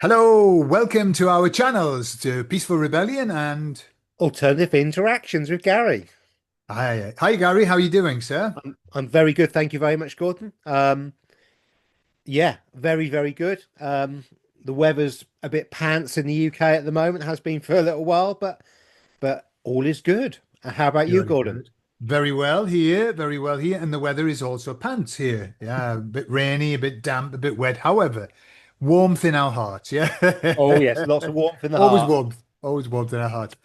Hello, welcome to our channels, to Peaceful Rebellion and Alternative interactions with Gary. hi Gary, how are you doing, sir? I'm very good, thank you very much, Gordon. Yeah, very, very good. The weather's a bit pants in the UK at the moment, has been for a little while, but all is good. How about you, Good, Gordon? good. Very well here, and the weather is also pants here. Yeah, a bit rainy, a bit damp, a bit wet. However, warmth in our hearts. Oh Yeah, yes, lots of warmth in the heart. always warmth in our hearts.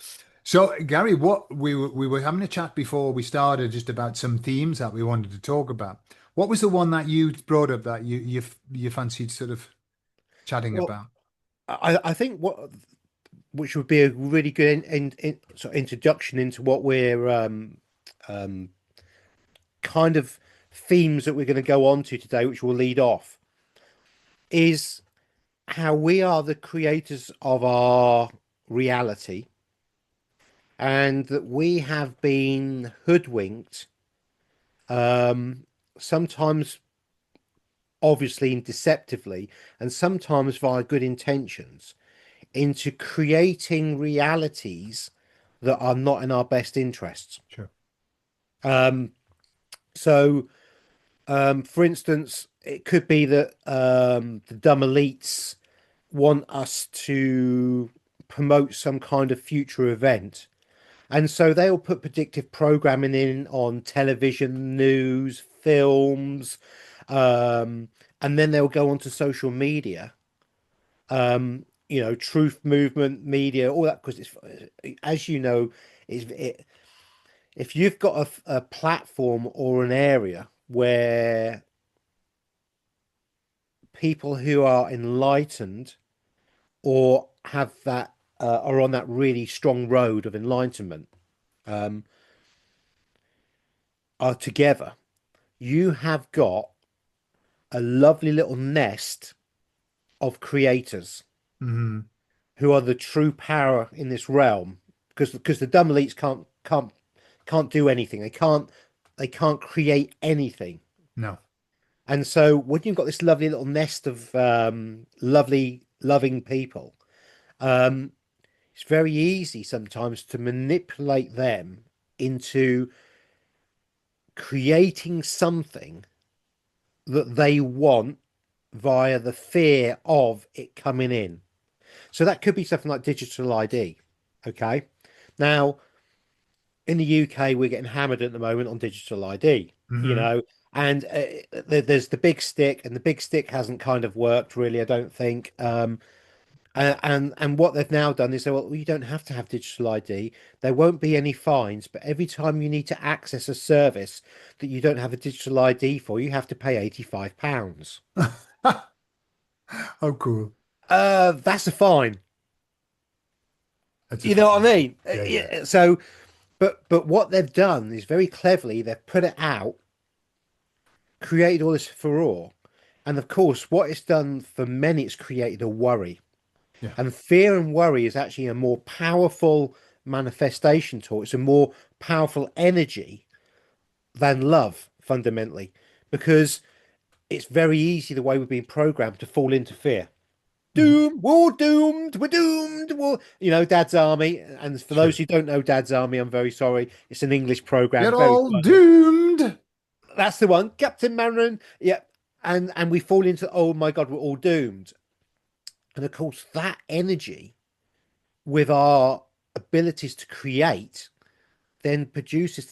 So, Gary, what we were having a chat before we started just about some themes that we wanted to talk about. What was the one that you brought up that you fancied sort of chatting Well, about? I think which would be a really good sort of introduction into what we're um, kind of themes that we're going to go on to today, which will lead off, is how we are the creators of our reality and that we have been hoodwinked, um, sometimes obviously and deceptively, and sometimes via good intentions, into creating realities that are not in our best interests. Sure. Um, for instance, it could be that the dumb elites want us to promote some kind of future event. And so they'll put predictive programming in on television, news, films, and then they'll go onto social media, truth movement, media, all that. Because it's, as you know, if you've got a platform or an area where people who are enlightened or have that are on that really strong road of enlightenment, um, are together, you have got a lovely little nest of creators Hmm. who are the true power in this realm, because the dumb elites can't do anything. They can't create anything. No. And so when you've got this lovely little nest of lovely loving people, um it's very easy sometimes to manipulate them into creating something that they want via the fear of it coming in. So that could be something like digital ID. Okay. Now, in the UK, we're getting hammered at the moment on digital ID, you Hmm. know, and there's the big stick, and the big stick hasn't kind of worked really, I don't think. And what they've now done is say, well, you don't have to have digital ID. There won't be any fines, but every time you need to access a service that you don't have a digital ID for, you have to pay £85. Oh, cool. That's a fine. That's a You know what I fine. mean? Yeah, yeah. Yeah. So, but what they've done is very cleverly, they've put it out, created all this furore, and of course, what it's done for many, it's created a worry. Yeah. And fear and worry is actually a more powerful manifestation tool. It's a more powerful energy than love, fundamentally, because it's very easy the way we've been programmed to fall into fear. Mhm. We're all doomed, we're doomed. Dad's Army. And for those Sure. who don't know Dad's Army, I'm very sorry. It's an English program, You're very all funny. doomed. That's the one, Captain Marin. Yeah. And we fall into, oh my God, we're all doomed. And of course, that energy with our abilities to create then produces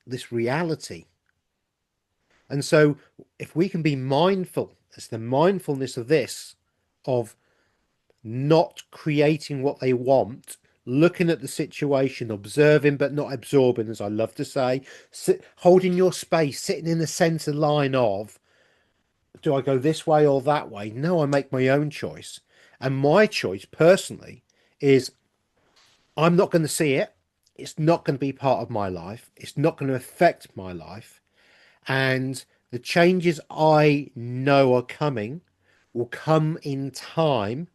this reality. And so if we can be mindful, it's the mindfulness of this, of not creating what they want, looking at the situation, observing but not absorbing, as I love to say, holding your space, sitting in the center line of, do I go this way or that way? No, I make my own choice. And my choice personally is I'm not going to see it. It's not going to be part of my life. It's not going to affect my life. And the changes I know are coming will come in time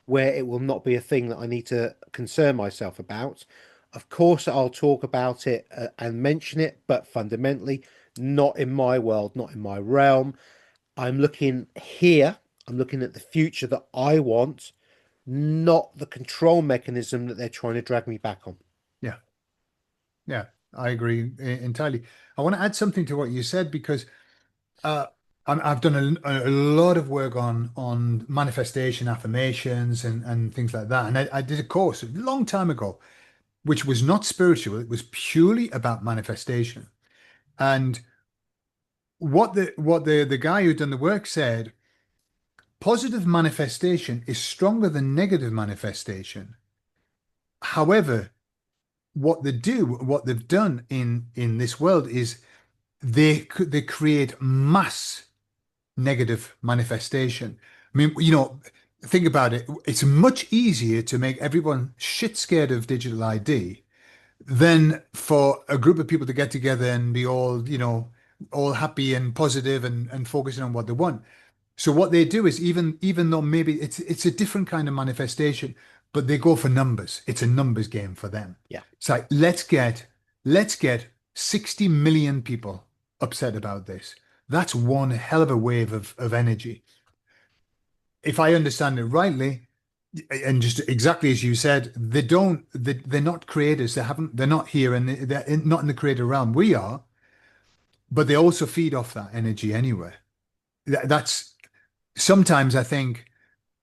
where it will not be a thing that I need to concern myself about. Of course, I'll talk about it and mention it, but fundamentally, not in my world, not in my realm. I'm looking here, I'm looking at the future that I want. not the control mechanism that they're trying to drag me back on. Yeah. Yeah. I agree entirely. I want to add something to what you said because uh, I've done a lot of work on manifestation affirmations and things like that. And I did a course a long time ago, which was not spiritual. It was purely about manifestation. And what the guy who'd done the work said, positive manifestation is stronger than negative manifestation. However, what they've done in this world is they create mass negative manifestation. I mean, think about it. It's much easier to make everyone shit scared of digital ID than for a group of people to get together and be all happy and positive and focusing on what they want. So what they do is even though maybe it's a different kind of manifestation, but they go for numbers. It's a numbers game for them. Yeah, It's like let's get 60 million people upset about this. That's one hell of a wave of energy. If I understand it rightly, and just exactly as you said, they're not creators. They're not here and they're not in the creator realm. We are, but they also feed off that energy anyway. That's sometimes I think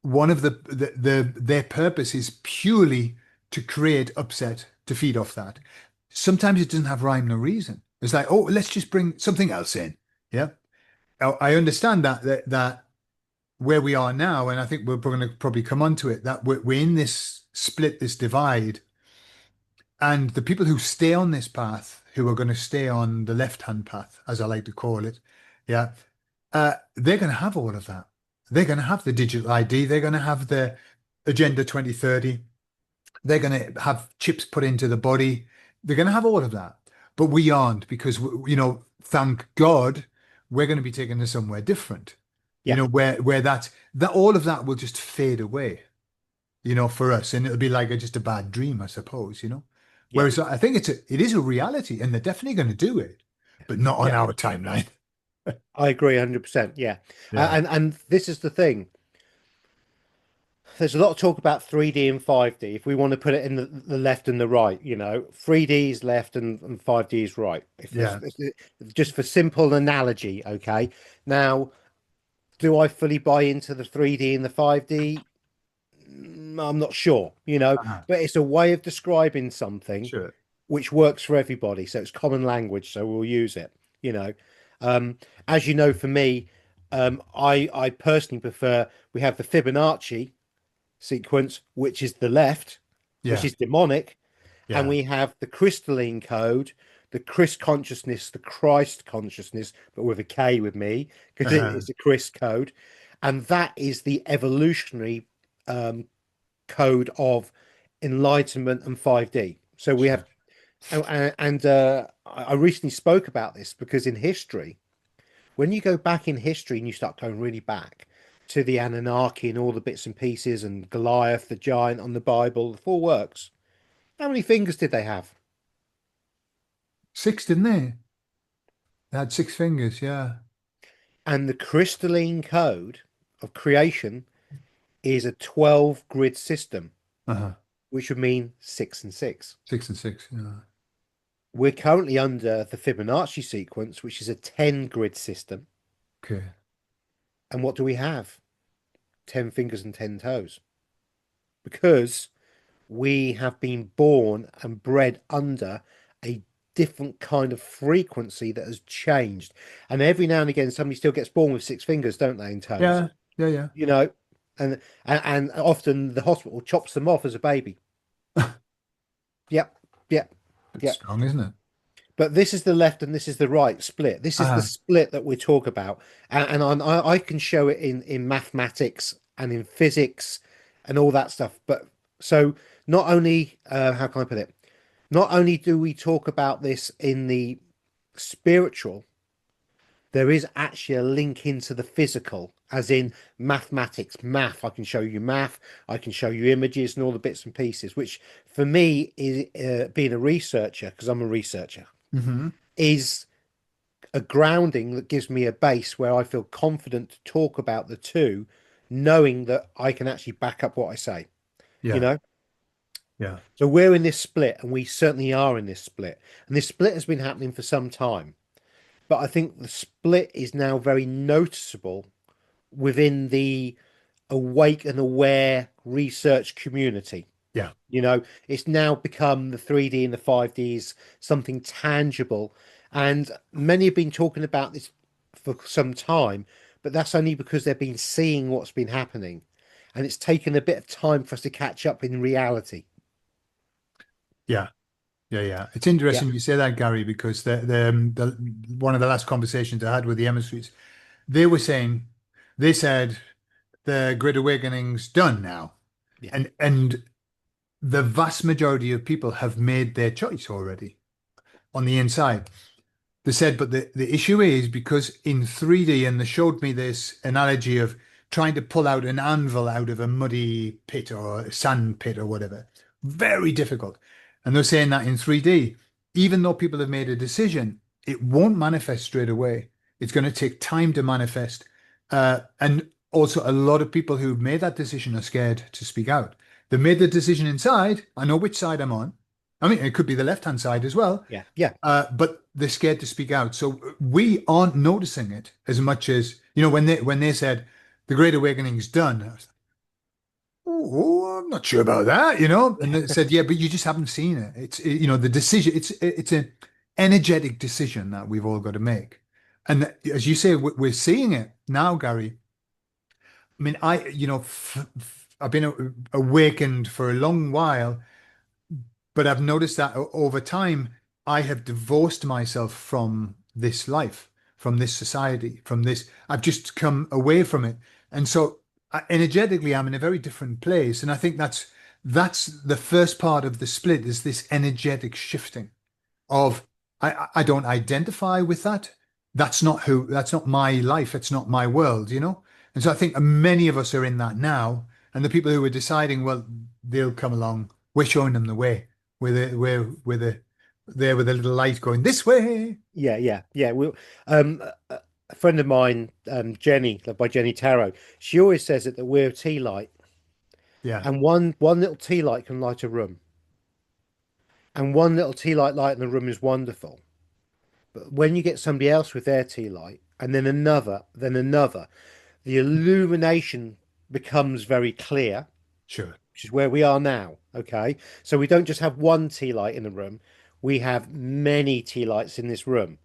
one of their purpose is purely to create upset to feed off that. Sometimes it doesn't have rhyme nor reason. It's like, oh, let's just bring something else in. Yeah. I understand that where we are now, and I think we're going to probably come onto it, that we're in this split, this divide, and the people who stay on this path, who are going to stay on the left-hand path, as I like to call it, yeah, they're going to have all of that. They're going to have the digital ID. They're going to have the Agenda 2030. They're going to have chips put into the body. They're going to have all of that. But we aren't because, thank God, we're going to be taken to somewhere different, yeah, where that all of that will just fade away, for us. And it'll be like just a bad dream, I suppose. yeah, Whereas I think it is a reality and they're definitely going to do it, but not on yeah. our timeline. I agree 100%. Yeah. Yeah. And this is the thing. There's a lot of talk about 3D and 5D. If we want to put it in the left and the right, 3D is left and 5D is right. Yeah. Just for simple analogy, okay. Now, do I fully buy into the 3D and the 5D? I'm not sure, Uh-huh. but it's a way of describing something Sure. which works for everybody. So it's common language, so we'll use it, you know. Um, as you know, for me, I personally prefer we have the Fibonacci sequence, which is the left, which Yeah. is demonic, and Yeah. we have the crystalline code, the Chris consciousness, the Christ consciousness, but with a K with me because Uh-huh. it's a Chris code, and that is the evolutionary um, code of enlightenment and 5D. So we have, Sure. I recently spoke about this because in history, when you go back in history and you start going really back to the Anunnaki and all the bits and pieces and Goliath, the giant on the Bible, the four works, how many fingers did they have? Six, didn't they? They had six fingers. Yeah. And the crystalline code of creation is a 12 grid system, Uh-huh. which would mean six and six. Six and six. Yeah. We're currently under the Fibonacci sequence, which is a 10 grid system. Okay. And what do we have? 10 fingers and 10 toes. Because we have been born and bred under a different kind of frequency that has changed. And every now and again, somebody still gets born with six fingers, don't they, and toes? Yeah. Yeah. Yeah. You know, and often the hospital chops them off as a baby. Yep, yep, It's yep. strong, isn't it? But this is the left and this is the right split. This is the Uh-huh. split that we talk about, and I can show it in mathematics and in physics and all that stuff. But so not only how can I put it? Not only do we talk about this in the spiritual, there is actually a link into the physical, as in mathematics, math. I can show you math, I can show you images and all the bits and pieces, which for me is being a researcher, because I'm a researcher, Hmm. is a grounding that gives me a base where I feel confident to talk about the two, knowing that I can actually back up what I say. you Yeah. know? Yeah. So we're in this split, and we certainly are in this split. And this split has been happening for some time. But I think the split is now very noticeable within the awake and aware research community. Yeah. It's now become the 3D and the 5Ds, something tangible. And many have been talking about this for some time, but that's only because they've been seeing what's been happening. And it's taken a bit of time for us to catch up in reality. Yeah. Yeah, yeah. It's Yeah, interesting you say that, Gary, because the one of the last conversations I had with the emissaries, they were saying, they said the Great Awakening's done now, yeah, and the vast majority of people have made their choice already on the inside. They said, but the issue is because in 3D, and they showed me this analogy of trying to pull out an anvil out of a muddy pit or a sand pit or whatever. Very difficult. And they're saying that in 3D, even though people have made a decision, it won't manifest straight away. It's going to take time to manifest. And also, a lot of people who've made that decision are scared to speak out. They made the decision inside. I know which side I'm on. I mean, it could be the left-hand side as well, yeah, yeah, but they're scared to speak out. So we aren't noticing it as much as, when they said the Great Awakening's done. I was like, oh, I'm not sure about that. And they said, yeah, but you just haven't seen it. The decision. It's an energetic decision that we've all got to make. And as you say, we're seeing it now, Gary. I mean, I've been awakened for a long while. But I've noticed that over time, I have divorced myself from this life, from this society, from this. I've just come away from it. And so energetically, I'm in a very different place. And I think that's the first part of the split is this energetic shifting of I don't identify with that. That's not my life. It's not my world. And so I think many of us are in that now. And the people who are deciding, well, they'll come along. We're showing them the way. We're there with a little light going this way. yeah, yeah, yeah. A friend of mine, Jenny, loved by Jenny Tarot, she always says that we're a tea light, Yeah, and one little tea light can light a room, and one little tea light in the room is wonderful. But when you get somebody else with their tea light, and then another, the illumination becomes very clear, sure, which is where we are now. Okay. So we don't just have one tea light in the room, we have many tea lights in this room.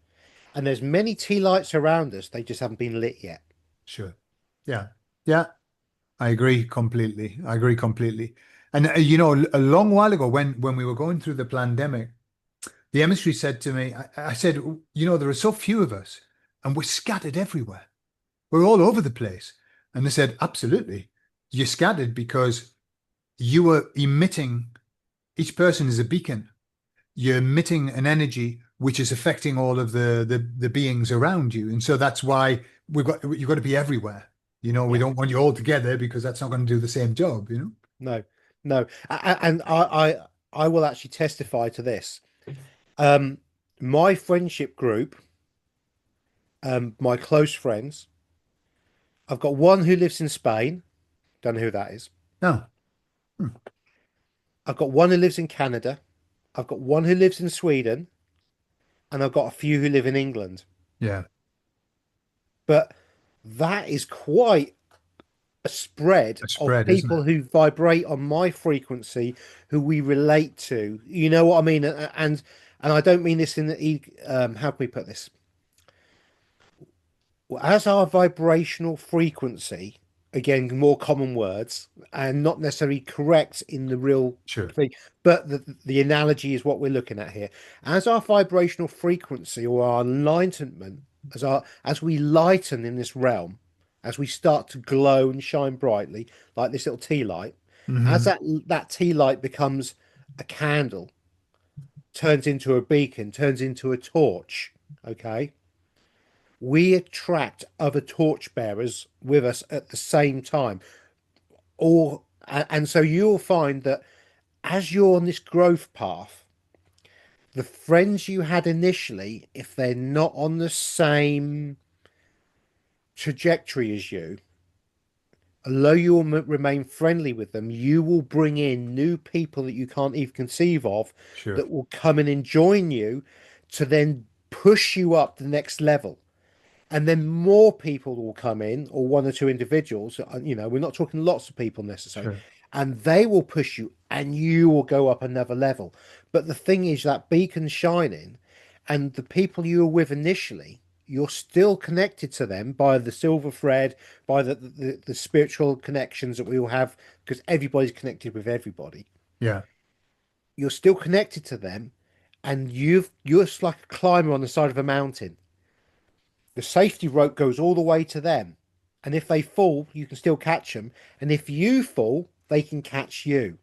And there's many tea lights around us, they just haven't been lit yet. sure. Yeah, yeah. I agree completely. I agree completely. And a long while ago, when we were going through the pandemic, the emissary said to me, I said, there are so few of us, and we're scattered everywhere. We're all over the place. And they said, absolutely. You're scattered because you are emitting, each person is a beacon. You're emitting an energy which is affecting all of the beings around you. And so that's why you've got to be everywhere. We Yeah. don't want you all together because that's not going to do the same job. No, no. And I will actually testify to this. Um, my friendship group, my close friends, I've got one who lives in Spain. Don't know who that is. No. Hmm. I've got one who lives in Canada. I've got one who lives in Sweden, and I've got a few who live in England. Yeah. But that is quite a spread A of spread, isn't it? people who vibrate on my frequency, who we relate to. You know what I mean? And I don't mean this in the how can we put this? Well, as our vibrational frequency, again, more common words, and not necessarily correct in the real Sure. thing, but the analogy is what we're looking at here. As our vibrational frequency or our enlightenment, as we lighten in this realm, as we start to glow and shine brightly, like this little tea light, as Hmm. that tea light becomes a candle, turns into a beacon, turns into a torch, okay? We attract other torchbearers with us at the same time. And so you'll find that as you're on this growth path, the friends you had initially, if they're not on the same trajectory as you, although you will remain friendly with them, you will bring in new people that you can't even conceive of Sure. that will come in and join you to then push you up the next level. And then more people will come in, or one or two individuals. We're not talking lots of people necessarily, Sure. and they will push you, and you will go up another level. But the thing is, that beacon shining, and the people you were with initially, you're still connected to them by the silver thread, by the spiritual connections that we all have, because everybody's connected with everybody. Yeah. You're still connected to them, and you're just like a climber on the side of a mountain. The safety rope goes all the way to them. And if they fall, you can still catch them. And if you fall, they can catch you.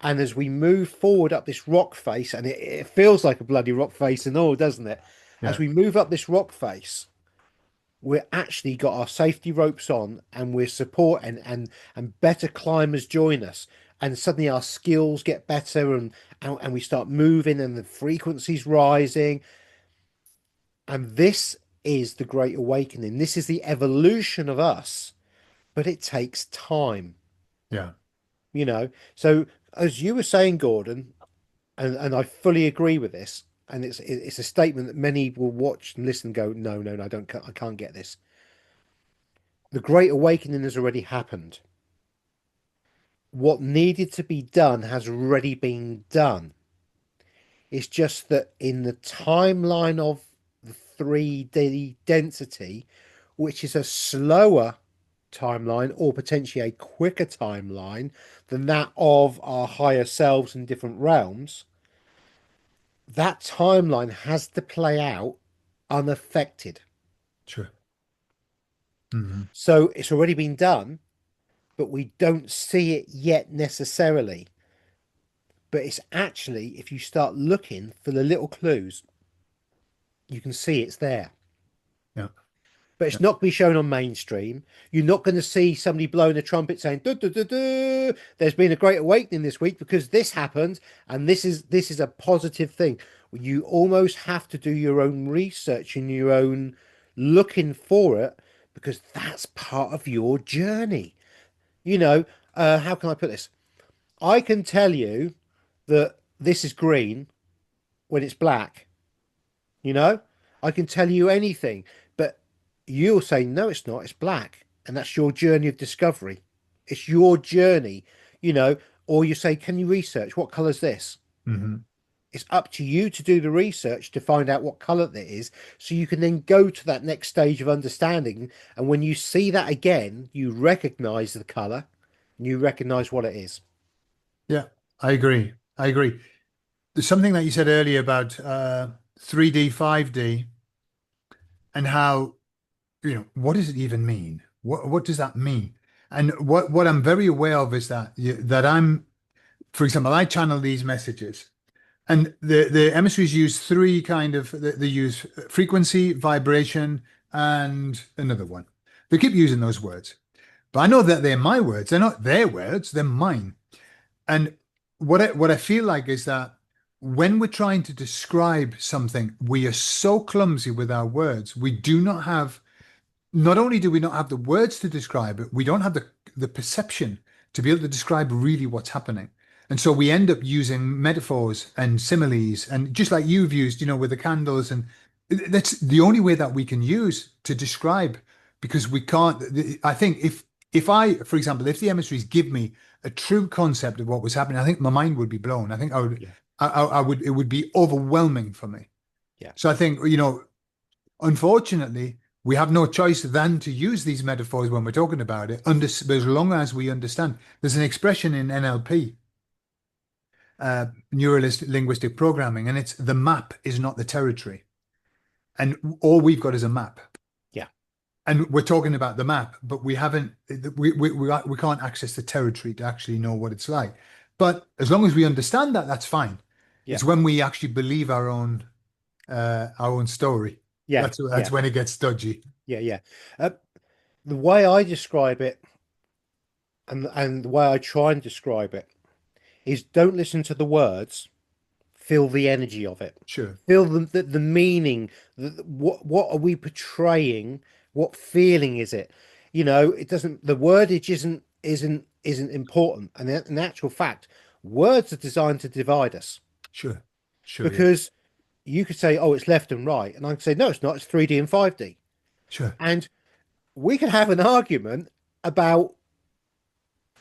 And as we move forward up this rock face, and it feels like a bloody rock face and all, doesn't it? As Yeah. we move up this rock face, we're actually got our safety ropes on and we're support and better climbers join us. And suddenly our skills get better and we start moving and the frequency's rising. And this is the Great Awakening. This is the evolution of us, but it takes time, Yeah. you know. So, as you were saying, Gordon, and I fully agree with this, and it's a statement that many will watch and listen and go, no, no, no, I can't get this. The Great Awakening has already happened. What needed to be done has already been done. It's just that in the timeline of the 3D density, which is a slower timeline or potentially a quicker timeline than that of our higher selves in different realms, that timeline has to play out unaffected. Sure. Hmm. So it's already been done, but we don't see it yet necessarily. But it's actually, if you start looking for the little clues, you can see it's there. Yeah. But Yeah. it's not going to be shown on mainstream. You're not going to see somebody blowing a trumpet saying, duh, duh, duh, duh, there's been a great awakening this week because this happened, and this is a positive thing. You almost have to do your own research and your own looking for it because that's part of your journey. You know, how can I put this? I can tell you that this is green when it's black. You know, I can tell you anything, but you'll say, no, it's not, it's black. And that's your journey of discovery. It's your journey, you know, or you say, can you research what colour's this? Hmm. It's up to you to do the research to find out what colour that is, so you can then go to that next stage of understanding. And when you see that again, you recognize the colour and you recognize what it is. Yeah. I agree. I agree. There's something that you said earlier about 3D, 5D, and how, what does it even mean? What does that mean? And what I'm very aware of is that for example, I channel these messages, and the emissaries use three kind of they use frequency, vibration, and another one. They keep using those words, but I know that they're my words. They're not their words. They're mine. And what I feel like is that when we're trying to describe something, we are so clumsy with our words. We do not have not only do we not have the words to describe it, we don't have the perception to be able to describe really what's happening. And so we end up using metaphors and similes, and just like you've used, with the candles, and that's the only way that we can use to describe, because we can't. I think if I, for example, if the emissaries give me a true concept of what was happening, I think my mind would be blown. I think I would, Yeah. I would, it would be overwhelming for me. Yeah. So I think, unfortunately, we have no choice than to use these metaphors when we're talking about it, as long as we understand. There's an expression in NLP, neuro linguistic programming, and it's the map is not the territory. And all we've got is a map. Yeah. And we're talking about the map, but we haven't, we can't access the territory to actually know what it's like. But as long as we understand that, that's fine. Yeah. It's when we actually believe our own story. Yeah. That's Yeah. when it gets dodgy. Yeah. Yeah. Uh, the way I describe it, and the way I try and describe it, is don't listen to the words, feel the energy of it, Sure. feel the meaning. What are we portraying? What feeling is it? It doesn't. The wordage isn't important. And in actual fact, words are designed to divide us Sure. Sure. Yeah. because you could say, "Oh, it's left and right," and I could say, "No, it's not. It's 3D and 5D." Sure. And we could have an argument about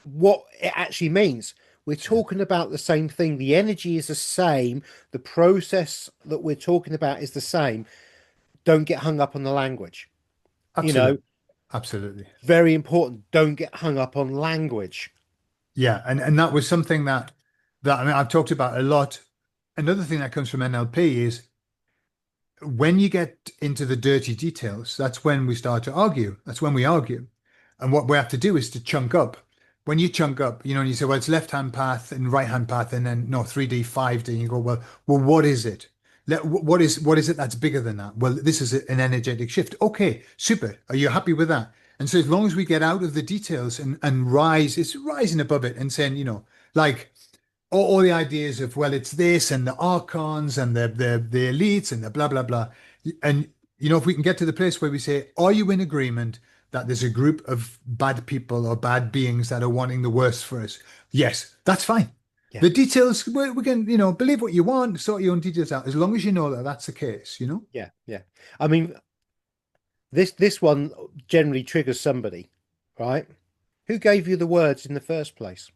what it actually means. We're Yeah. talking about the same thing. The energy is the same. The process that we're talking about is the same. Don't get hung up on the language. You know, Absolutely. Absolutely. very important. Don't get hung up on language. Yeah. And that was something that I mean I've talked about a lot. Another thing that comes from NLP is when you get into the dirty details, that's when we start to argue. That's when we argue. And what we have to do is to chunk up. When you chunk up, and you say, well, it's left-hand path and right-hand path, and then no, 3D, 5D, and you go, well, what is it? What is it that's bigger than that? Well, this is an energetic shift. Okay, super. Are you happy with that? And so as long as we get out of the details and rise, it's rising above it and saying, like all the ideas of well it's this and the archons and the elites and the blah blah blah, and if we can get to the place where we say are you in agreement that there's a group of bad people or bad beings that are wanting the worst for us, yes, that's fine. Yeah, The details we can believe what you want, sort your own details out, as long as you know that that's the case. yeah, yeah. I mean, this one generally triggers somebody, right? Who gave you the words in the first place?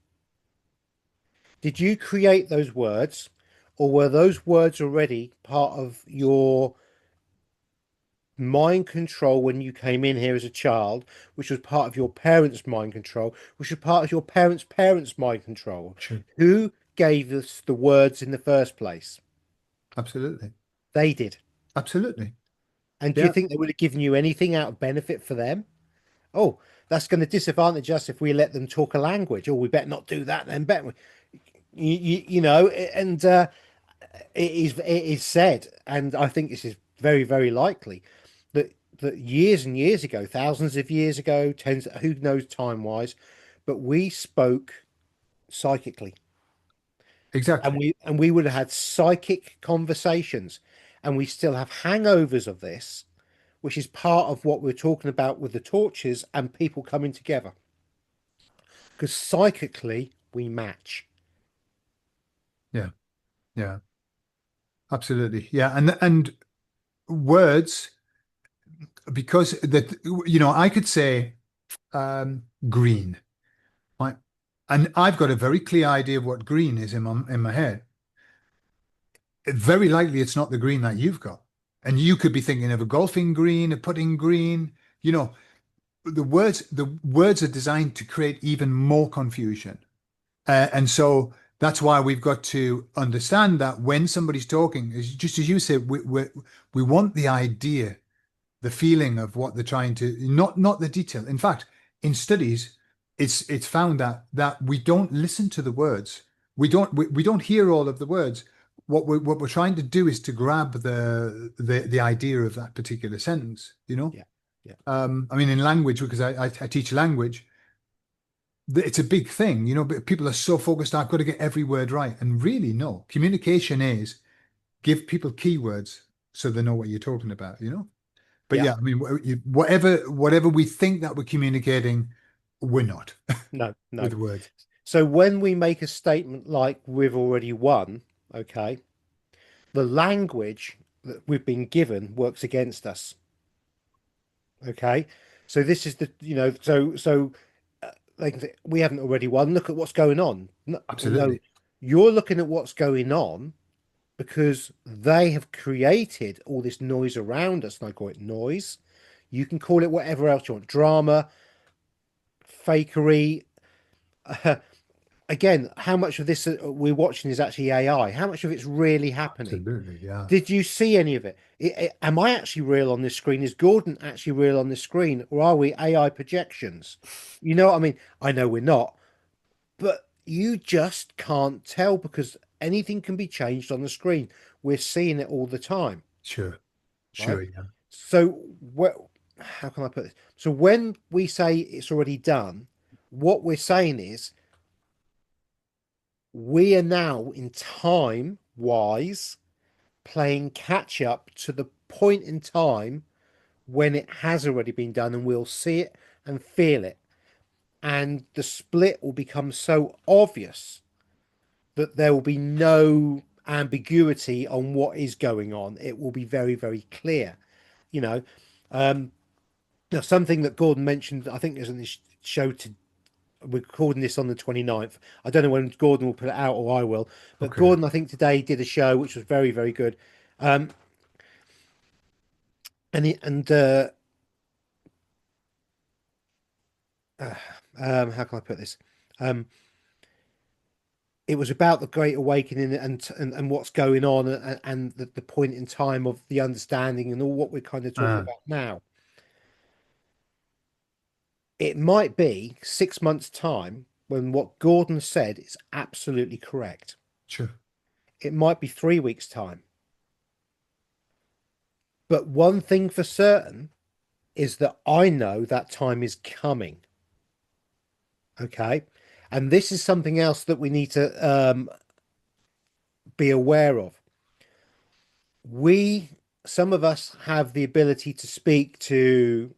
Did you create those words, or were those words already part of your mind control when you came in here as a child, which was part of your parents' mind control, which was part of your parents' parents' mind control? Sure. Who gave us the words in the first place? Absolutely. They did. Absolutely. And do you Yeah. think they would have given you anything out of benefit for them? Oh, that's going to disadvantage us if we let them talk a language. Oh, we better not do that then, better we? And it is said, and I think this is very, very likely, that years and years ago, thousands of years ago, tens, who knows time wise, but we spoke psychically, and Exactly. we would have had psychic conversations, and we still have hangovers of this, which is part of what we're talking about with the torches and people coming together, because psychically we match. Yeah. Yeah. Absolutely. Yeah. And words, because that I could say green, right? And I've got a very clear idea of what green is in my head. Very likely it's not the green that you've got. And you could be thinking of a golfing green, a putting green. You know, the words are designed to create even more confusion. And so that's why we've got to understand that when somebody's talking, just as you said, we want the idea, the feeling of what they're trying to, not the detail. In fact, in studies, it's found that we don't listen to the words. We don't hear all of the words. What we're trying to do is to grab the idea of that particular sentence. Yeah, yeah, I mean, in language, because I teach language, it's a big thing. But people are so focused, I've got to get every word right. And really, no. Communication is give people keywords so they know what you're talking about. But yeah. yeah, I mean, whatever we think that we're communicating, we're not No, with no. words. So when we make a statement like we've already won, okay, the language that we've been given works against us. Okay. So this is they can say we haven't already won. Look at what's going on. No, no, Absolutely. you're looking at what's going on because they have created all this noise around us, and I call it noise. You can call it whatever else you want, drama, fakery. Again, how much of this we're watching is actually AI? How much of it's really happening? Absolutely. Yeah. Did you see any of it? Am I actually real on this screen? Is Gordon actually real on this screen? Or are we AI projections? You know what I mean? I know we're not, but you just can't tell because anything can be changed on the screen. We're seeing it all the time, Sure. right? Sure. Yeah. So, how can I put this? So, when we say it's already done, what we're saying is we are now in time wise playing catch up to the point in time when it has already been done, and we'll see it and feel it. And the split will become so obvious that there will be no ambiguity on what is going on. It will be very, very clear. You know, now something that Gordon mentioned, I think, is in this show to we're recording this on the 29th. I don't know when Gordon will put it out or I will, but Okay. Gordon, I think today did a show which was very, very good. Um, and he, and how can I put this? Um, it was about the Great Awakening and what's going on and the point in time of the understanding and all what we're kind of talking Uh, about now. It might be 6 months' time when what Gordon said is absolutely correct. sure. It might be 3 weeks' time. But one thing for certain is that I know that time is coming. Okay. And this is something else that we need to be aware of. Some of us have the ability to speak to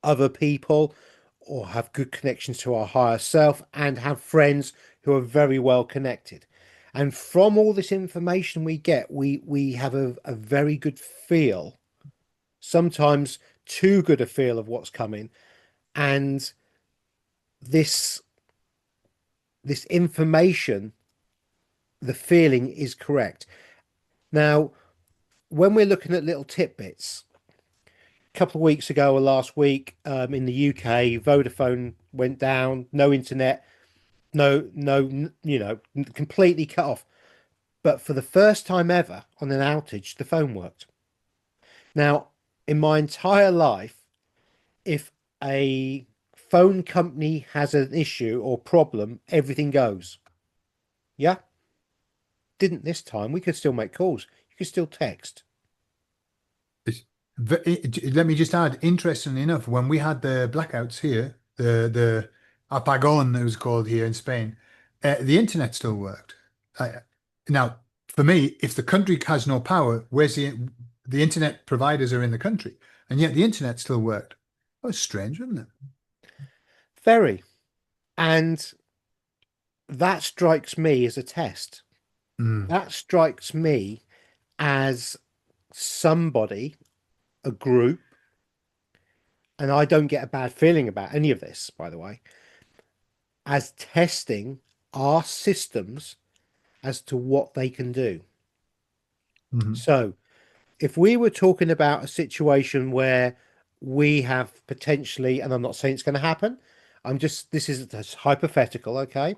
other people or have good connections to our higher self and have friends who are very well connected. And from all this information we get, we have a very good feel, sometimes too good a feel of what's coming. And this this information, the feeling is correct. Now, when we're looking at little tidbits, a couple of weeks ago or last week, in the UK, Vodafone went down, no internet, completely cut off. But for the first time ever on an outage, the phone worked. Now, in my entire life, if a phone company has an issue or problem, everything goes. Yeah? Didn't this time. We could still make calls. You could still text. It's Let me just add, interestingly enough, when we had the blackouts here, the apagón it was called here in Spain, the internet still worked. Now, for me, if the country has no power, where's the internet providers are in the country, and yet the internet still worked. That was strange, wasn't it? Very. And that strikes me as a test. Mm, That strikes me as somebody, a group, and I don't get a bad feeling about any of this, by the way, as testing our systems as to what they can do. mhm. So, if we were talking about a situation where we have potentially, and I'm not saying it's going to happen, this is just hypothetical, okay?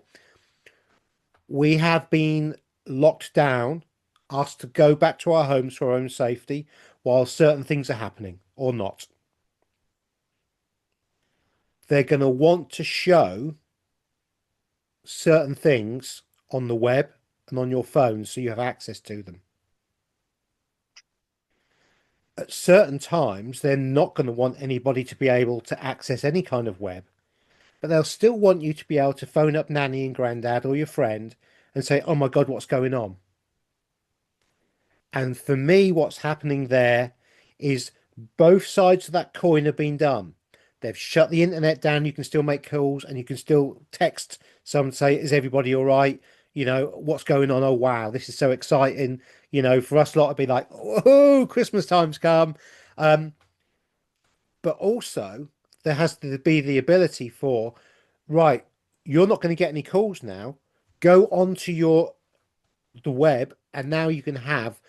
We have been locked down, asked to go back to our homes for our own safety while certain things are happening or not. They're going to want to show certain things on the web and on your phone so you have access to them. At certain times, they're not going to want anybody to be able to access any kind of web, but they'll still want you to be able to phone up nanny and granddad or your friend and say, oh my God, what's going on? And for me, what's happening there is both sides of that coin have been done. They've shut the internet down. You can still make calls and you can still text someone and say, is everybody all right? You know, what's going on? Oh, wow, this is so exciting. You know, for us lot, it'd be like, oh, Christmas time's come. Um, but also, there has to be the ability for, right, you're not going to get any calls now. Go onto the web, and now you can have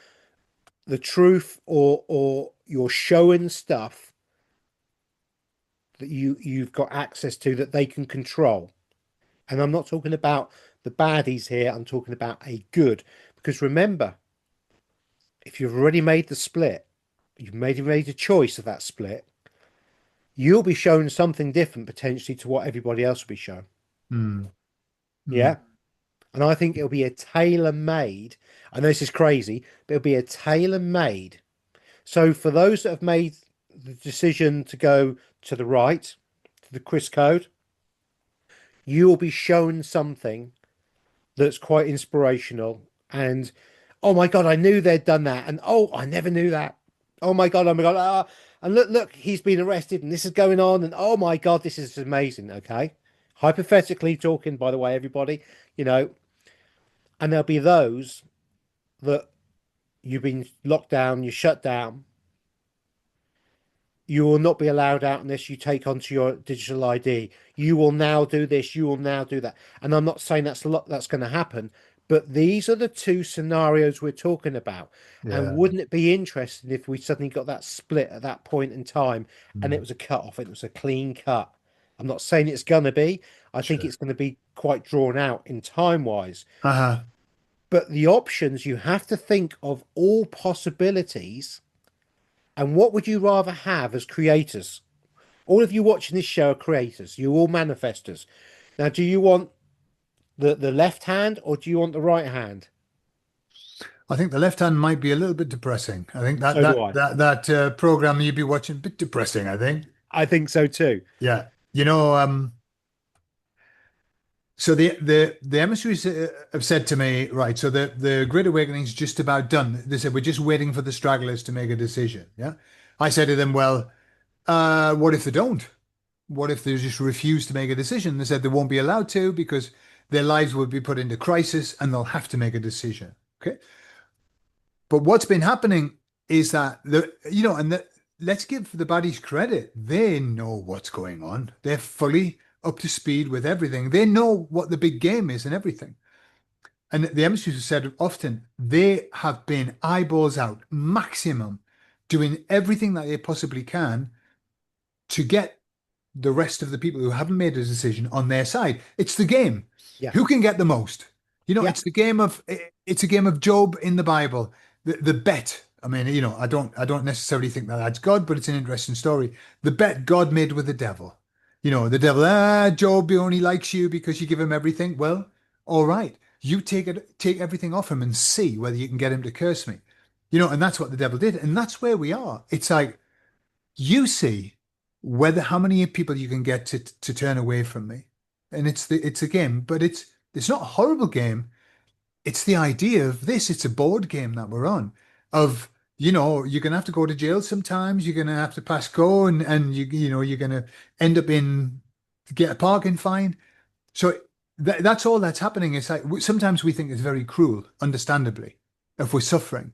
the truth or you're showing stuff that you've got access to that they can control. And I'm not talking about the baddies here, I'm talking about a good. Because remember, if you've already made the split, you've made a choice of that split, you'll be shown something different potentially to what everybody else will be shown. Mm, Yeah. mm, And I think it'll be a tailor made. I know this is crazy, but it'll be a tailor made. So for those that have made the decision to go to the right, to the Chris code, you will be shown something that's quite inspirational. And oh my God, I knew they'd done that. And oh, I never knew that. Oh my God, oh my God. and look, he's been arrested, and this is going on, and oh my God, this is amazing. Okay, hypothetically talking, by the way, everybody, you know, and there'll be those that you've been locked down, you're shut down, you will not be allowed out unless you take onto your digital ID. You will now do this, you will now do that. And I'm not saying that's a lot that's going to happen, but these are the two scenarios we're talking about. And Yeah. wouldn't it be interesting if we suddenly got that split at that point in time and it Mm. was a cut off, it was a clean cut? I'm not saying it's going to be, I think Sure. it's going to be quite drawn out in time wise. Uh-huh. But the options, you have to think of all possibilities. And what would you rather have as creators? All of you watching this show are creators. You're all manifestors. Now, do you want the left hand or do you want the right hand? I think the left hand might be a little bit depressing. I think that So do that I. that that program you'd be watching a bit depressing, I think. I think so too. Yeah. You know, so the emissaries have said to me, right, so the Great Awakening's just about done. They said we're just waiting for the stragglers to make a decision. Yeah. I said to them, well, what if they don't? What if they just refuse to make a decision? They said they won't be allowed to because their lives will be put into crisis and they'll have to make a decision. Okay. But what's been happening is that let's give the baddies credit. They know what's going on. They're fully up to speed with everything. They know what the big game is and everything. And the emissaries have said often they have been eyeballs out, maximum, doing everything that they possibly can to get the rest of the people who haven't made a decision on their side. It's the game. Yeah. Who can get the most? Yeah. It's a game of Job in the Bible. The bet. I mean, I don't necessarily think that that's God, but it's an interesting story. The bet God made with the devil. The devil, Job, he only likes you because you give him everything. Well, all right. You take everything off him and see whether you can get him to curse me. And that's what the devil did. And that's where we are. It's like you see whether how many people you can get to turn away from me. And it's a game, but it's not a horrible game. It's the idea of this. It's a board game that we're on. Of you're gonna have to go to jail sometimes. You're gonna have to pass go, and you're gonna end up in get a parking fine. So that's all that's happening. It's like sometimes we think it's very cruel, understandably, if we're suffering.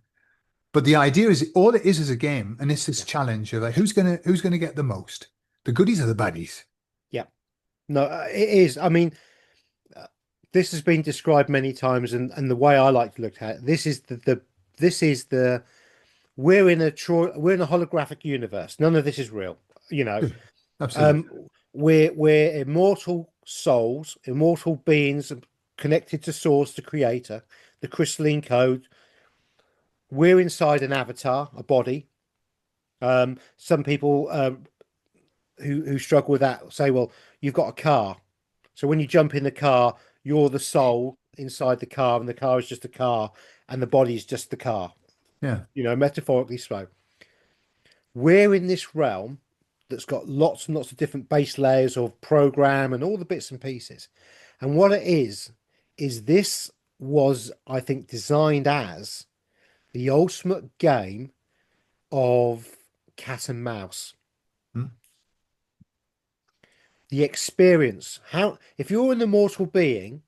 But the idea is all it is a game, and it's this Yeah. challenge of like who's gonna get the most, the goodies or the baddies. Yeah. No, it is. I mean, uh, this has been described many times, and the way I like to look at it, this is this is the we're in a holographic universe. None of this is real. You know, Yeah, absolutely. um, we're immortal souls, immortal beings connected to Source, the Creator, the crystalline code. We're inside an avatar, a body. Some people who struggle with that say, well, you've got a car. So when you jump in the car, you're the soul inside the car, and the car is just a car, and the body is just the car, Yeah, metaphorically so. We're in this realm that's got lots and lots of different base layers of program and all the bits and pieces. And what it is this was, I think, designed as the ultimate game of cat and mouse. mm, The experience, how if you're an immortal being,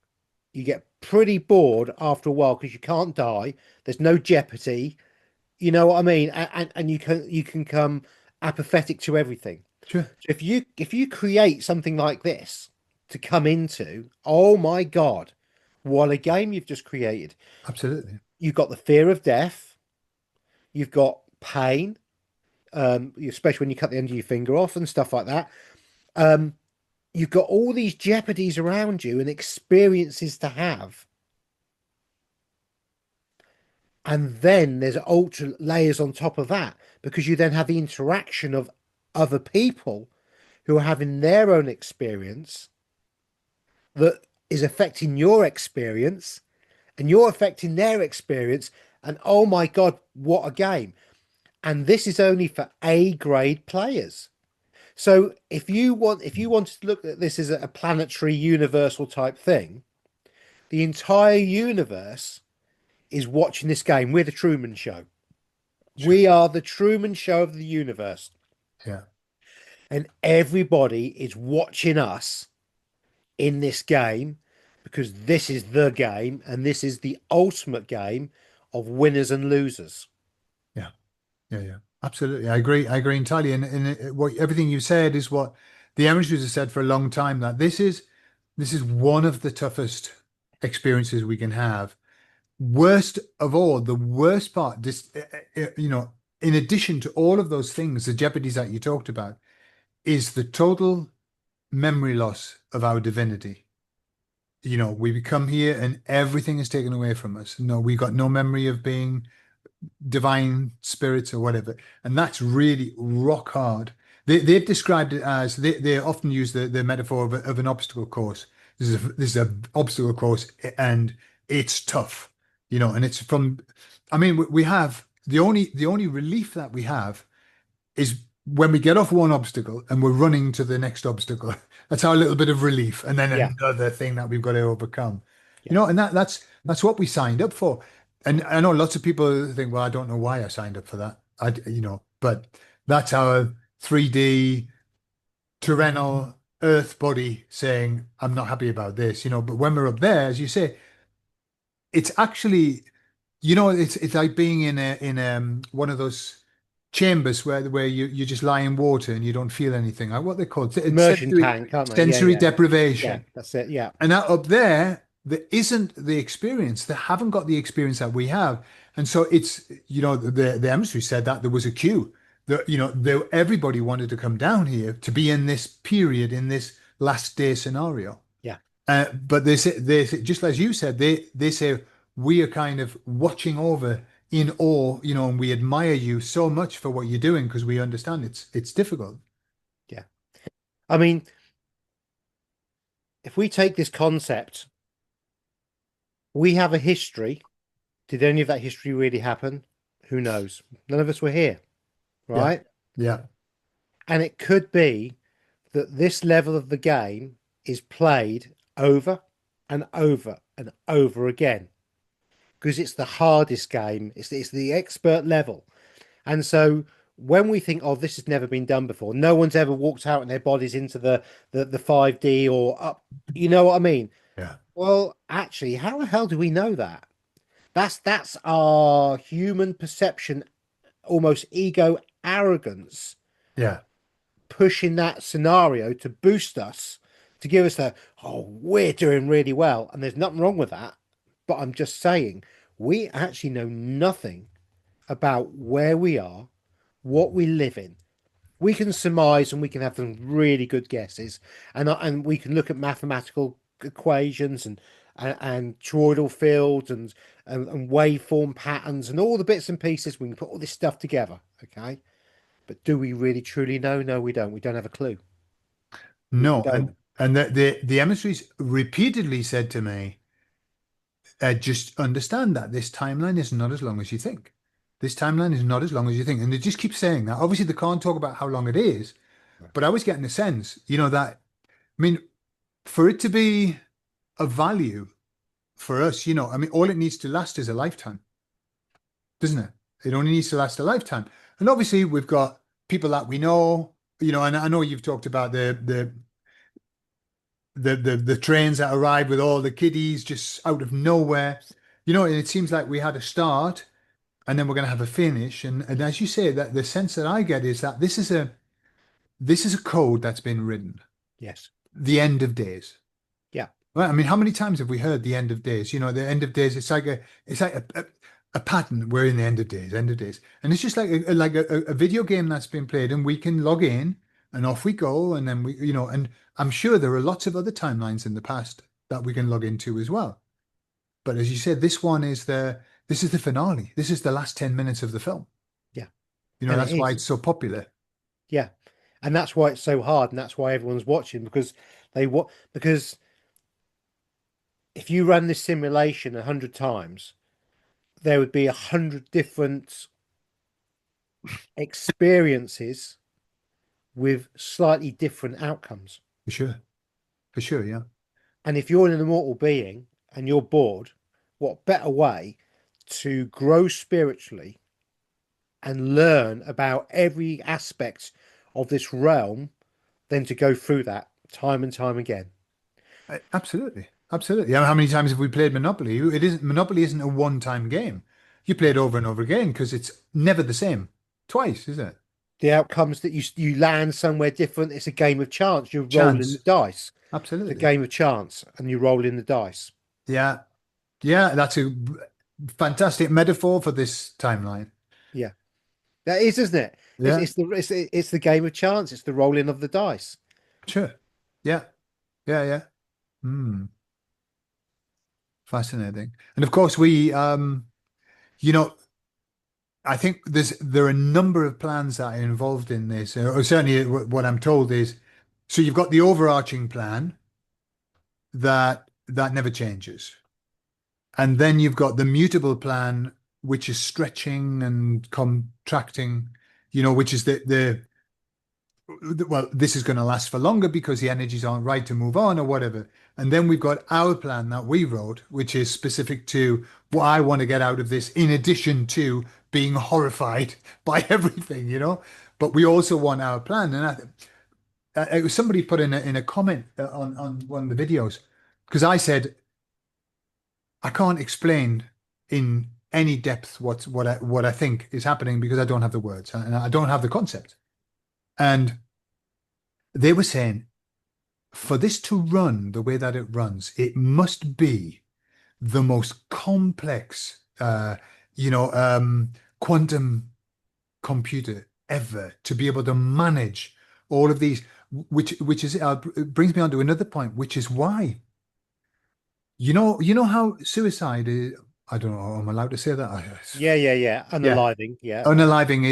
you get pretty bored after a while because you can't die. There's no jeopardy. You know what I mean? And you can come apathetic to everything. sure, So if you create something like this to come into, oh my God, what a game you've just created. absolutely. You've got the fear of death, you've got pain, especially when you cut the end of your finger off and stuff like that. Um, you've got all these jeopardies around you and experiences to have. And then there's ultra layers on top of that because you then have the interaction of other people who are having their own experience that is affecting your experience and you're affecting their experience. And oh my God, what a game. And this is only for A grade players. So if you want to look at this as a planetary universal type thing, the entire universe is watching this game. We're the Truman Show. Sure. We are the Truman Show of the universe. Yeah. And everybody is watching us in this game because this is the game and this is the ultimate game of winners and losers. Yeah. Yeah. Yeah. Absolutely. I agree. I agree entirely. And what everything you said is what the amateurs have said for a long time, that this is one of the toughest experiences we can have. Worst of all, the worst part, just in addition to all of those things, the jeopardies that you talked about, is the total memory loss of our divinity. We become here and everything is taken away from us. No, we got no memory of being divine spirits or whatever. And that's really rock hard. They've described it as they often use the metaphor of an obstacle course. This is a obstacle course and it's tough, and it's from, I mean, we have the only relief that we have is when we get off one obstacle and we're running to the next obstacle. That's our little bit of relief, and then Yeah, another thing that we've got to overcome. yeah, And that's what we signed up for. And I know lots of people think, well, I don't know why I signed up for that. But that's our 3D terrenal Earth body saying, I'm not happy about this. But when we're up there, as you say, it's actually, it's like being in one of those chambers where you just lie in water and you don't feel anything. Like what they call it, it's immersion sensory tank, aren't they? Yeah, sensory yeah, yeah. deprivation. That's it. Yeah, And that up there isn't the experience. They haven't got the experience that we have. And so it's, the emissary said that there was a queue. Everybody wanted to come down here to be in this period, in this last day scenario. yeah, But they say, just as you said, they say we are kind of watching over in awe, and we admire you so much for what you're doing because we understand it's difficult. yeah. I mean, if we take this concept, we have a history. Did any of that history really happen? Who knows? None of us were here, Yeah, right? yeah, And it could be that this level of the game is played over and over and over again because it's the hardest game. It's the expert level. And so when we think, oh, this has never been done before, no one's ever walked out in their bodies into the 5D or up, you know what I mean? yeah, Well, actually, how the hell do we know that? That's our human perception, almost ego arrogance yeah. pushing that scenario to boost us, to give us the, oh, we're doing really well. And there's nothing wrong with that. But I'm just saying, we actually know nothing about where we are, what we live in. We can surmise and we can have some really good guesses, and we can look at mathematical equations and toroidal fields and waveform patterns and all the bits and pieces. We can put all this stuff together, okay? But do we really truly know? No, we don't. We don't have a clue. We No, don't. and the emissaries repeatedly said to me, just understand that this timeline is not as long as you think. This timeline is not as long as you think. And they just keep saying that. Obviously, they can't talk about how long it is, but I was getting the sense, that, I mean, for it to be of value for us, I mean, all it needs to last is a lifetime, doesn't it? It only needs to last a lifetime. And obviously, we've got people that we know, and I know you've talked about the trains that arrive with all the kiddies just out of nowhere. And it seems like we had a start and then we're going to have a finish. And as you say, that the sense that I get is that this is a code that's been written. Yes. The end of days. Yeah. Right? I mean, how many times have we heard the end of days? The end of days. It's like a pattern. We're in the end of days, end of days, and it's just like a video game that's been played, and we can log in and off we go, and then and I'm sure there are lots of other timelines in the past that we can log into as well. But as you said, this is the finale. This is the last 10 minutes of the film. Yeah. And it That's why is. it's so popular. Yeah. And that's why it's so hard, and that's why everyone's watching because because if you run this simulation 100 times, there would be 100 different experiences with slightly different outcomes. For sure. For sure, yeah. And if you're an immortal being and you're bored, what better way to grow spiritually and learn about every aspect of this realm than to go through that time and time again. Absolutely. Absolutely. How many times have we played Monopoly? Monopoly isn't a one-time game. You play it over and over again because it's never the same. Twice, is it? The outcomes that you land somewhere different. It's a game of chance. You're rolling the Chance. dice. It's a Absolutely. game of chance, and you roll in the dice. Yeah. Yeah, that's a fantastic metaphor for this timeline. Yeah, that is, isn't it? It's Yeah, it's the it's the game of chance. It's the rolling of the dice. sure. Yeah, yeah, yeah. Hmm. Fascinating. And of course, you know, I think there are a number of plans that are involved in this. Or certainly, what I'm told is, so you've got the overarching plan that never changes, and then you've got the mutable plan, which is stretching and contracting. Which is the well, this is going to last for longer because the energies aren't right to move on or whatever. And then we've got our plan that we wrote, which is specific to what I want to get out of this, in addition to being horrified by everything. But we also want our plan. And it was somebody put in a comment on one of the videos, because I said I can't explain in any depth what I think is happening because I don't have the words and I don't have the concept. And they were saying, for this to run the way that it runs, it must be the most complex, quantum computer ever to be able to manage all of these, which is it brings me on to another point, which is why, how suicide is, I don't know, I'm allowed to say that. Yeah, yeah, yeah. Yeah, Unaliving. Yeah, unaliving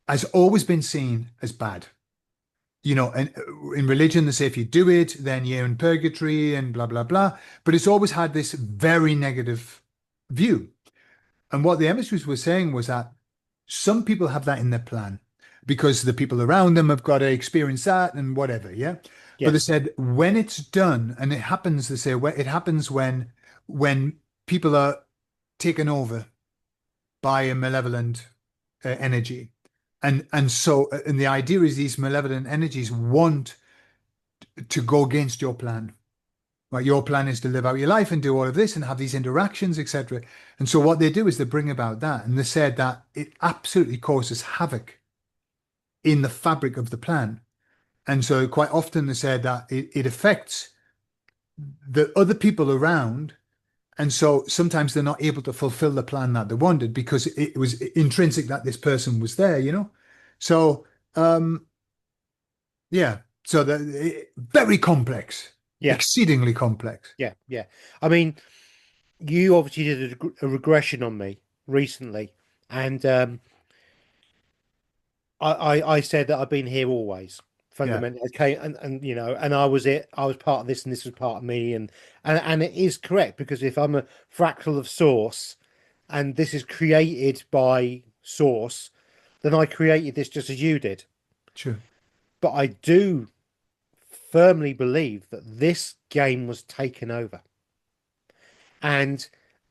has always been seen as bad. And in religion, they say if you do it, then you're in purgatory and blah, blah, blah. But it's always had this very negative view. And what the emissaries were saying was that some people have that in their plan because the people around them have got to experience that and whatever. Yeah. But yeah, they said when it's done, and it happens, they say, it happens when people are taken over by a malevolent energy. And the idea is these malevolent energies want to go against your plan. Right, your plan is to live out your life and do all of this and have these interactions, etc. And so what they do is they bring about that, and they said that it absolutely causes havoc in the fabric of the plan. And so quite often they said that it affects the other people around, and so sometimes they're not able to fulfill the plan that they wanted because it was intrinsic that this person was there. So yeah, so very complex, yeah, exceedingly complex. yeah, yeah. I mean, you obviously did a regression on me recently, and I said that I've been here always, Yeah, fundamentally. Okay, and I was it. I was part of this, and this was part of me, and it is correct because if I'm a fractal of source, and this is created by source, then I created this just as you did. sure. But I do firmly believe that this game was taken over, and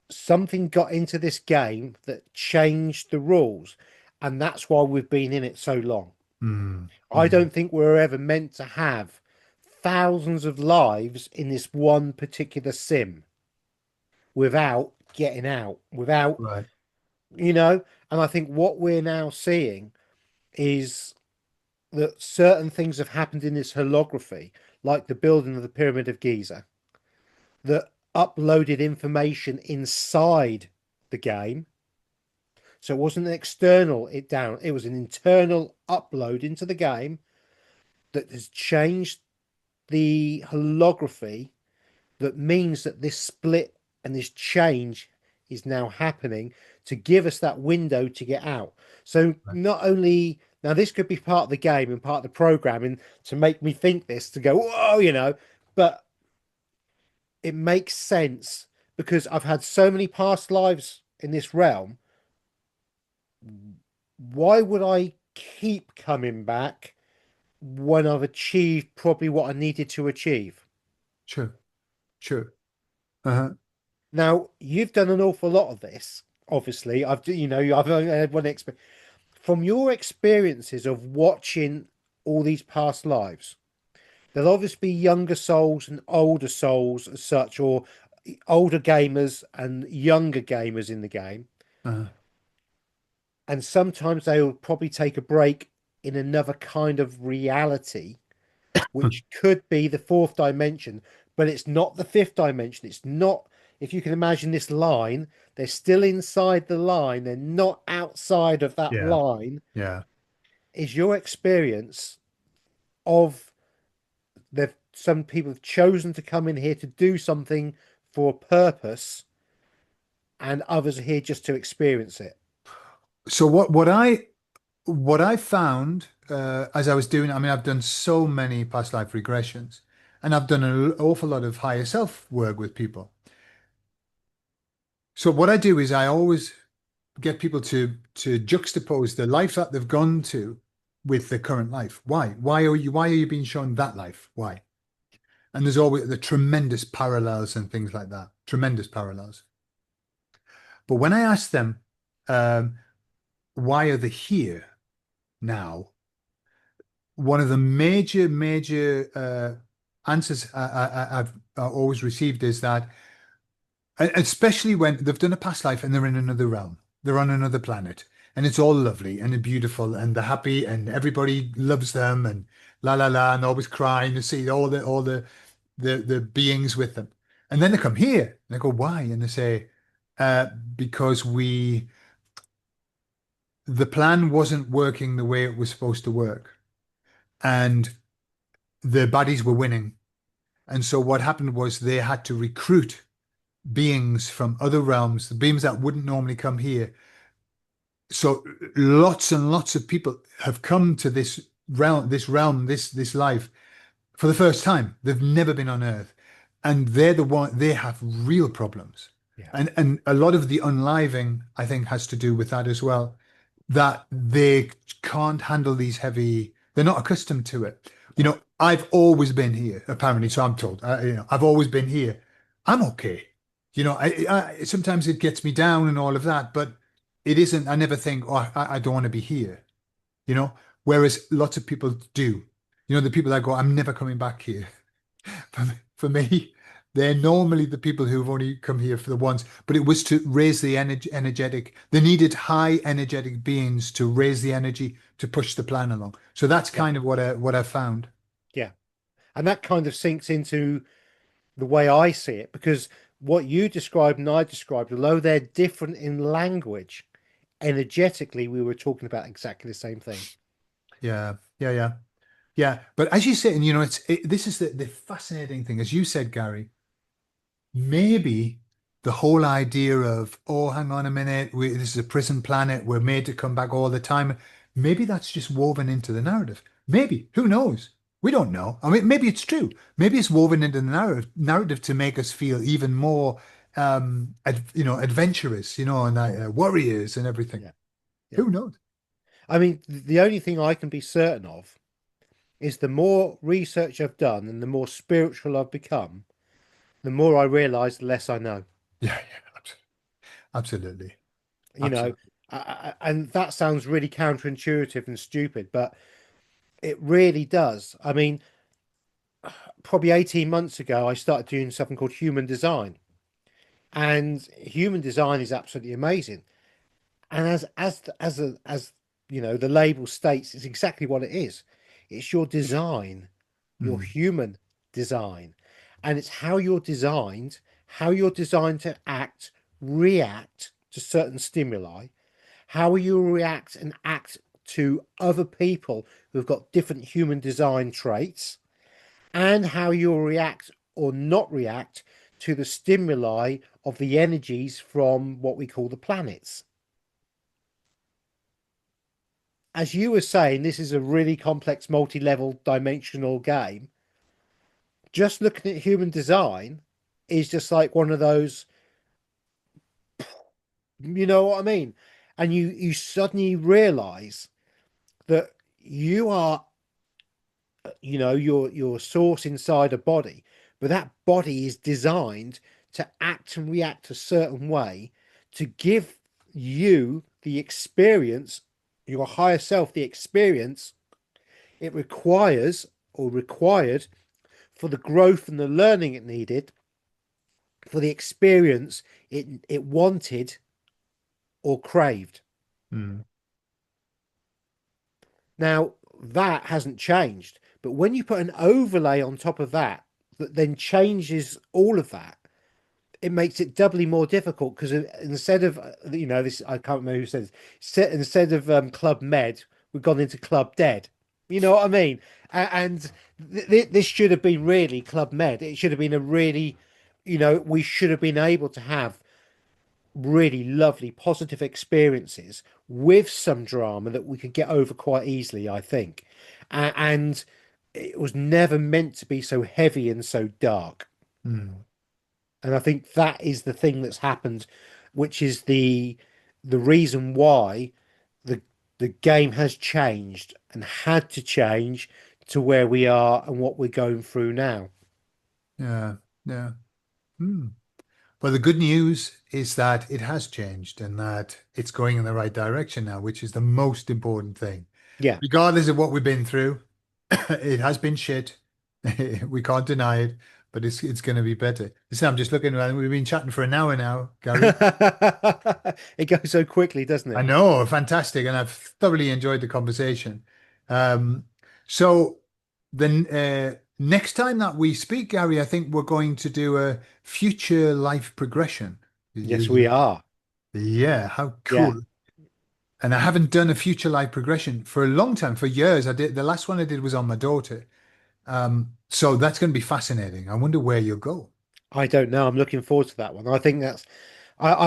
something got into this game that changed the rules, and that's why we've been in it so long. Mm, I mm, don't think we're ever meant to have thousands of lives in this one particular sim without getting out, without, right, you know, and I think what we're now seeing is that certain things have happened in this holography, like the building of the Pyramid of Giza, that uploaded information inside the game. So it wasn't an external it was an internal upload into the game that has changed the holography, that means that this split and this change is now happening to give us that window to get out. So right. not only now this could be part of the game and part of the programming to make me think this, to go, whoa, but it makes sense because I've had so many past lives in this realm. Why would I keep coming back when I've achieved probably what I needed to achieve? Sure, sure. Uh-huh. Now, you've done an awful lot of this. Obviously, I've only had one experience. From your experiences of watching all these past lives. There'll obviously be younger souls and older souls as such, or older gamers and younger gamers in the game. Uh, And sometimes they will probably take a break in another kind of reality, which could be the fourth dimension, but it's not the fifth dimension. It's not, if you can imagine this line, they're still inside the line, they're not outside of that yeah, line. yeah. Is your experience of some people have chosen to come in here to do something for a purpose, and others are here just to experience it? So what I found as I was doing, I mean, I've done so many past life regressions, and I've done an awful lot of higher self work with people. So what I do is I always get people to juxtapose the life that they've gone to with the current life. Why? Why are you being shown that life? Why? And there's always the tremendous parallels and things like that. Tremendous parallels. But when I ask them, um, why are they here now? One of the major answers I've always received is that, especially when they've done a past life and they're in another realm, they're on another planet, and it's all lovely and beautiful, and they're happy, and everybody loves them, and la la la, and they're always crying to see all the beings with them, and then they come here and I go, why? And they say, because the plan wasn't working the way it was supposed to work, and the baddies were winning. And so what happened was they had to recruit beings from other realms, the beings that wouldn't normally come here. So lots and lots of people have come to this life for the first time. They've never been on Earth, and they have real problems. Yeah, And a lot of the unliving, I think, has to do with that as well, that they can't handle these heavy, they're not accustomed to it. I've always been here, apparently, so I'm told. I've always been here. I'm okay. Sometimes it gets me down and all of that, but it isn't. I never think, oh, I don't want to be here. You know, whereas lots of people do. The people that go, I'm never coming back here. For me, they're normally the people who've only come here for the once, but it was to raise the energetic. They needed high energetic beings to raise the energy to push the plan along. So that's yeah, kind of what I found. yeah. And that kind of sinks into the way I see it, because what you described and I described, although they're different in language, energetically, we were talking about exactly the same thing. Yeah, yeah, yeah, yeah. But as you say, and this is the fascinating thing, as you said, Gary. Maybe the whole idea of, oh, hang on a minute, this is a prison planet, we're made to come back all the time. Maybe that's just woven into the narrative. Maybe, who knows? We don't know. I mean, maybe it's true. Maybe it's woven into the narrative to make us feel even more, adventurous, and warriors and everything. Yeah, yeah. Who knows? I mean, the only thing I can be certain of is the more research I've done and the more spiritual I've become, the more I realize, the less I know. Yeah, yeah, absolutely, You know, absolutely. and that sounds really counterintuitive and stupid, but it really does. I mean, probably 18 months ago, I started doing something called human design, and human design is absolutely amazing. And as the label states, it's exactly what it is. It's your design, your Mm, human design, and it's how you're designed to act, react to certain stimuli, how you react and act to other people who've got different human design traits, and how you'll react or not react to the stimuli of the energies from what we call the planets. As you were saying, this is a really complex, multi-level dimensional game. Just looking at human design is just like one of those, you know what I mean? And you suddenly realize that you are, your source inside a body, but that body is designed to act and react a certain way to give you the experience, your higher self, the experience it requires or required for the growth and the learning it needed, for the experience it wanted or craved. Mm. Now, that hasn't changed. But when you put an overlay on top of that, that then changes all of that, it makes it doubly more difficult because instead of, this, I can't remember who says, instead of Club Med, we've gone into Club Dead. You know what I mean? And this should have been really Club Med. It should have been a really, we should have been able to have really lovely positive experiences with some drama that we could get over quite easily, I think. And it was never meant to be so heavy and so dark. Mm. And I think that is the thing that's happened, which is the reason why the the game has changed and had to change to where we are and what we're going through now. Yeah, yeah. Mm. Well, the good news is that it has changed and that it's going in the right direction now, which is the most important thing. Yeah. Regardless of what we've been through, it has been shit. We can't deny it, but it's going to be better. Listen, I'm just looking around. We've been chatting for an hour now, Gary. It goes so quickly, doesn't I it? know, fantastic, and I've thoroughly enjoyed the conversation. Um, so then next time that we speak, Gary, I think we're going to do a future life progression. Yes, we are. Yeah, how Yeah. cool. And I haven't done a future life progression for a long time, for years. I did the last one I did was on my daughter. So that's going to be fascinating. I wonder where you'll go. I don't know. I'm looking forward to that one. I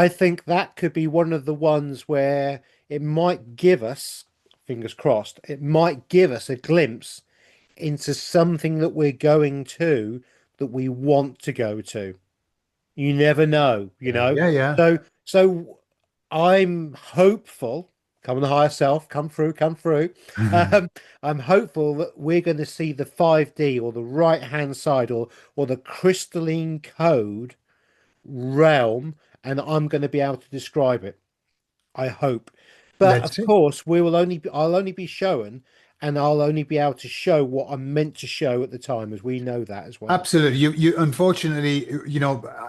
think that could be one of the ones where it might give us, fingers crossed, it might give us a glimpse into something that we're going to that we want to go to. You never know, you know. Yeah, yeah. So I'm hopeful. Come on the higher self, come through, come through. Um, I'm hopeful that we're going to see the 5D or the right hand side or the crystalline code realm, and I'm going to be able to describe it. I hope. But Let's of see. course, I'll only be shown, and I'll only be able to show what I'm meant to show at the time, as we know that as well. Absolutely. You unfortunately,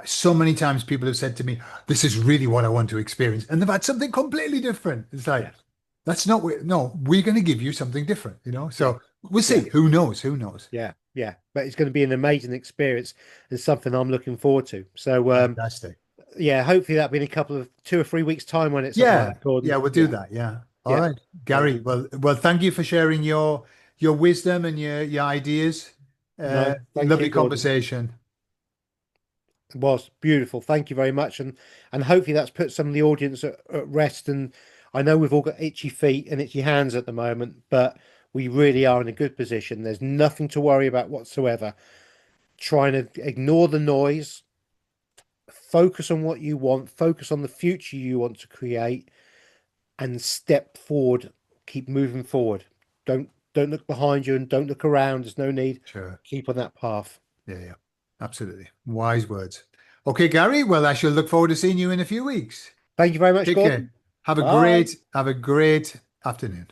so many times people have said to me, "This is really what I want to experience," and they've had something completely different. It's like Yes. that's not what. No, we're going to give you something different. Yeah. So we'll Yeah. see. Who knows? Who knows? Yeah. Yeah. But it's going to be an amazing experience and something I'm looking forward to. So Fantastic. yeah, hopefully that'll be in a couple of 2 or 3 weeks' time when it's something like Yeah, that, Gordon. yeah, we'll do Yeah. that. Yeah. All Yeah. right, So Gary. Well, thank you for sharing your wisdom and your ideas. no, thank you, Lovely Gordon. conversation. It was beautiful. Thank you very much. And hopefully that's put some of the audience at rest. And I know we've all got itchy feet and itchy hands at the moment, but we really are in a good position. There's nothing to worry about whatsoever. Trying to ignore the noise, focus on what you want, focus on the future you want to create, and step forward. Keep moving forward. Don't look behind you and don't look around. There's no need. Sure. Keep on that path. Yeah, yeah. Absolutely. Wise words. Okay, Gary. Well, I shall look forward to seeing you in a few weeks. Thank you very much, Take care. Gordon. Have a Bye. great afternoon.